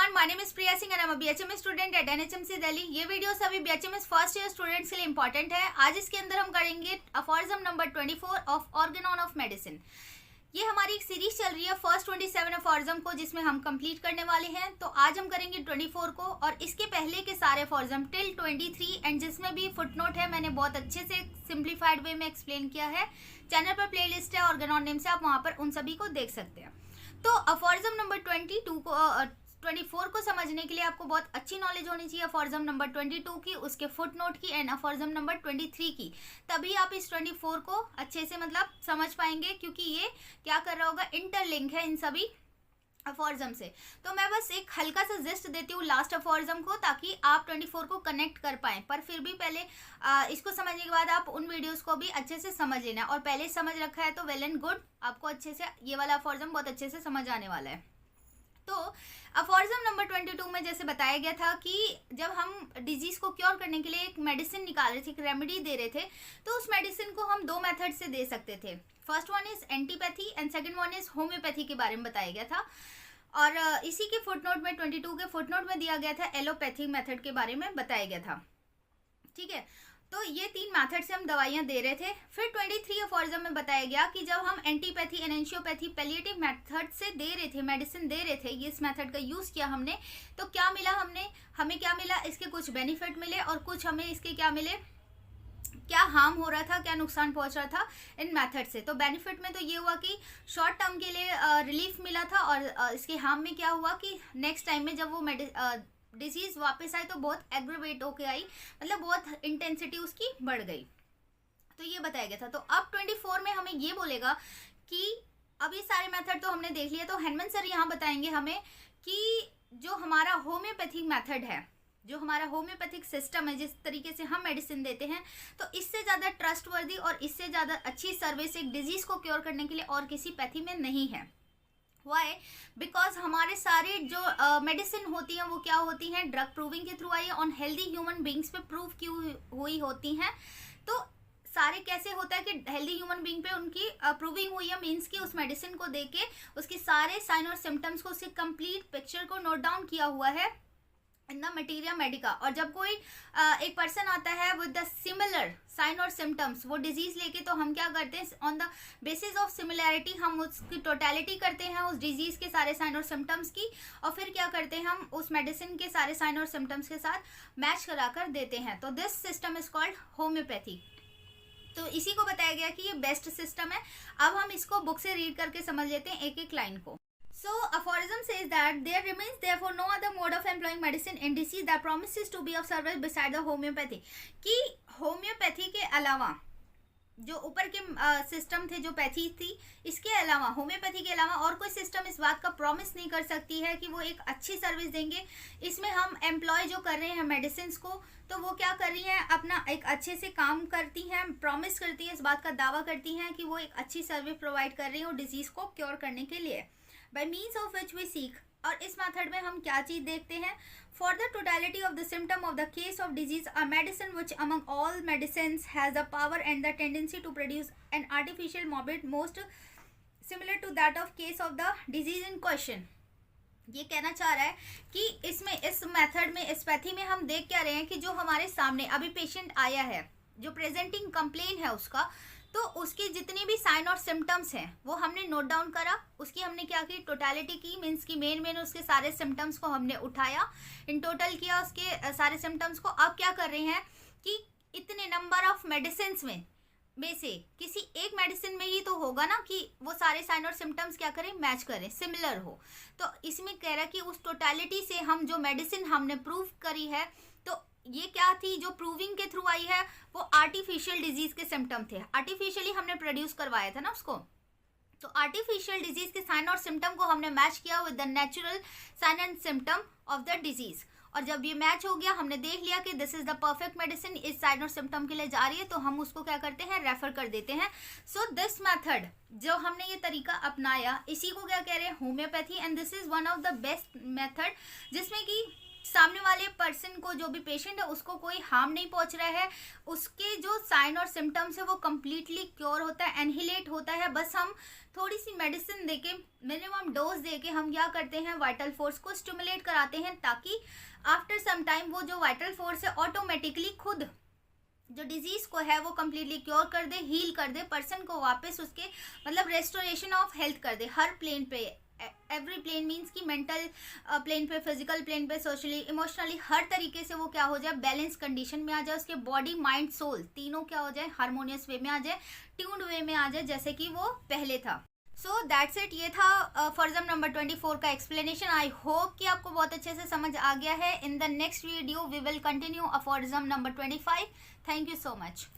Everyone, my name is Priya Singh and I am a BHMS student at NHMC Delhi. ये video सभी BHMS first year students के लिए important है। आज इसके अंदर हम करेंगे aphorism number 24 of organon of medicine. ये हमारी एक सीरीज चल रही है फर्स्ट 27 अफॉरिज्म को, जिसमें हम कंप्लीट करने वाले हैं। तो आज हम करेंगे 24 को, और इसके पहले के सारे अफॉरिज्म टिल 23 एंड जिसमें भी फुटनोट है मैंने बहुत अच्छे से सिंप्लीफाइड वे में एक्सप्लेन किया है। चैनल पर प्लेलिस्ट है ऑर्गेनॉन नेम से, आप वहां पर उन सभी को देख सकते हैं। तो अफॉरिज्म नंबर 24 को समझने के लिए आपको बहुत अच्छी नॉलेज होनी चाहिए अफॉरिज्म नंबर 22 की, उसके फुटनोट की एंड अफॉरिज्म नंबर 23 की। तभी आप इस 24 को अच्छे से समझ पाएंगे, क्योंकि ये क्या कर रहा होगा, इंटरलिंक है इन सभी अफॉरिज्म से। तो मैं बस एक हल्का सा जिस्ट देती हूँ लास्ट अफॉरिज्म को, ताकि आप 24 को कनेक्ट कर पाएं। पर फिर भी पहले इसको समझने के बाद आप उन वीडियोस को भी अच्छे से समझ लेना, और पहले समझ रखा है तो वेल एंड गुड, आपको अच्छे से ये वाला अफॉरिज्म बहुत अच्छे से समझ आने वाला है। तो अफॉरिज्म नंबर 22 में जैसे बताया गया था कि जब हम डिजीज को क्योर करने के लिए एक मेडिसिन निकाल रहे थे, एक रेमेडी दे रहे थे, तो उस मेडिसिन को हम दो मेथड से दे सकते थे। First one is antipathy and second one is homeopathy के बारे में बताया गया था। और इसी के फुटनोट में 22 के फुटनोट में दिया गया था एलोपैथिक मेथड के बारे में बताया गया था। ठीक है, तो ये तीन मेथड से हम दवाइयां दे रहे थे। फिर 23 अफॉरिज्म में बताया गया कि जब हम एंटीपैथी एंड एंशियोपैथी पैलिएटिव मेथड से दे रहे थे, मेडिसिन दे रहे थे, ये इस मेथड का यूज किया हमने, तो क्या मिला हमें क्या मिला, इसके कुछ बेनिफिट मिले और कुछ हमें इसके क्या मिले, क्या हार्म हो रहा था, क्या नुकसान पहुंच रहा था इन मेथड से। तो बेनिफिट में तो ये हुआ कि शॉर्ट टर्म के लिए रिलीफ मिला था, और इसके हार्म में क्या हुआ कि नेक्स्ट टाइम में जब वो डिजीज वापस आई तो बहुत एग्रेवेट होके आई, बहुत इंटेंसिटी उसकी बढ़ गई। तो ये बताया गया था। तो अब 24 में हमें ये बोलेगा कि अब ये सारे मेथड तो हमने देख लिया, तो हेनमन सर यहाँ बताएंगे हमें कि जो हमारा होम्योपैथिक मेथड है, जो हमारा होम्योपैथिक सिस्टम है, जिस तरीके से हम मेडिसिन देते हैं, तो इससे ज़्यादा ट्रस्टवर्दी और इससे ज़्यादा अच्छी सर्विस एक डिजीज को क्योर करने के लिए और किसी पैथी में नहीं है। वाई? बिकॉज हमारे सारे जो मेडिसिन होती हैं वो क्या होती हैं, ड्रग प्रूविंग के थ्रू आई है, ऑन हेल्दी ह्यूमन बींग्स पे प्रूव की हुई होती हैं। तो सारे कैसे होता है कि हेल्दी ह्यूमन बींग पे उनकी प्रूविंग हुई है, मीन्स कि उस मेडिसिन को देके उसके सारे साइन और सिम्टम्स को, उसके कंप्लीट पिक्चर को नोट डाउन किया हुआ है इन द मटीरिया मेडिका। और जब कोई एक पर्सन आता है विद द सिमिलर साइन और सिम्टम्स, वो डिजीज लेके, तो हम क्या करते हैं, on the basis of similarity हम उसकी टोटलिटी करते हैं उस डिजीज के सारे साइन और सिम्टम्स की, और फिर क्या करते हैं, हम उस मेडिसिन के सारे साइन और सिम्टम्स के साथ मैच कराकर देते हैं। तो this system is called homeopathy. तो इसी को बताया गया कि ये बेस्ट सिस्टम है। अब हम इसको बुक से रीड करके समझ लेते हैं एक एक लाइन को। So, aphorism says that there remains therefore no other mode of employing medicine in disease that promises to be of service beside the homeopathy। कि होम्योपैथी के अलावा जो ऊपर के सिस्टम थे, जो पैथी थी, इसके अलावा, होम्योपैथी के अलावा और कोई सिस्टम इस बात का प्रॉमिस नहीं कर सकती है कि वो एक अच्छी सर्विस देंगे। इसमें हम एम्प्लॉय जो कर रहे हैं मेडिसिन को, तो वो क्या कर रही हैं, अपना एक अच्छे से काम करती हैं, प्रॉमिस करती हैं, इस बात का दावा करती हैं कि वो एक अच्छी सर्विस प्रोवाइड कर रही हैं डिजीज को क्योर करने के लिए। By means of which we seek, और इस मेथड में हम क्या चीज देखते हैं, for the totality of the symptom of the case of disease, a medicine which among all medicines has the power and the tendency to produce an artificial morbid most similar to that of case of the disease in question। ये कहना चाह रहा है कि इसमें, इस method में, इस पैथी में हम देख क्या रहे हैं कि जो हमारे सामने अभी पेशेंट आया है, जो प्रेजेंटिंग कंप्लेन है उसका, तो उसकी जितनी भी साइन और सिम्टम्स हैं वो हमने नोट डाउन करा, उसकी हमने क्या की, टोटलिटी की, मीन्स की मेन उसके सारे सिम्टम्स को हमने उठाया, इन टोटल किया उसके सारे सिम्टम्स को। अब क्या कर रहे हैं कि इतने नंबर ऑफ मेडिसिन में से किसी एक मेडिसिन में ही तो होगा ना कि वो सारे साइन और सिम्टम्स क्या करें, मैच करें, सिमिलर हो। तो इसमें कह रहा है कि उस टोटलिटी से हम जो मेडिसिन हमने प्रूव करी है, तो ये क्या थी, जो प्रूविंग के थ्रू आई है, वो आर्टिफिशियल डिजीज के सिम्टम थे, आर्टिफिशियली हमने प्रोड्यूस करवाया था ना उसको। तो आर्टिफिशियल डिजीज के साइन और सिम्टम को हमने मैच किया with the natural sign and symptom of the disease, और जब ये मैच हो गया, हमने देख लिया कि this is the perfect medicine, इस साइन और सिम्टम के लिए जा रही है, तो हम उसको क्या करते हैं, रेफर कर देते हैं। सो दिस मेथड, जो हमने ये तरीका अपनाया, इसी को क्या कह रहे हैं, homeopathy. And this is one of the best method, जिसमें कि सामने वाले पर्सन को, जो भी पेशेंट है, उसको कोई हार्म नहीं पहुंच रहा है, उसके जो साइन और सिम्टम्स है वो कम्प्लीटली क्योर होता है, एनहिलेट होता है। बस हम थोड़ी सी मेडिसिन देके, मिनिमम डोज देके हम क्या करते हैं, वाइटल फोर्स को स्टिमुलेट कराते हैं, ताकि आफ्टर सम टाइम वो जो वाइटल फोर्स है ऑटोमेटिकली खुद जो डिजीज को है वो कम्प्लीटली क्योर कर दे, हील कर दे, पर्सन को वापस उसके मतलब रेस्टोरेशन ऑफ हेल्थ कर दे, हर प्लेन पे, एवरी प्लेन मीन्स कि मेंटल प्लेन पे, फिजिकल प्लेन पे, सोशली, इमोशनली, हर तरीके से वो क्या हो जाए, बैलेंस कंडीशन में आ जाए, उसके बॉडी माइंड सोल तीनों क्या हो जाए, हार्मोनियस वे में आ जाए, ट्यून्ड वे में आ जाए, जैसे कि वो पहले था। सो दैट्स इट, ये था अफॉर्जम नंबर 24 का एक्सप्लेनेशन। आई होप कि आपको बहुत अच्छे से समझ आ गया है। In the next video we will continue aphorism number 25। Thank you so much.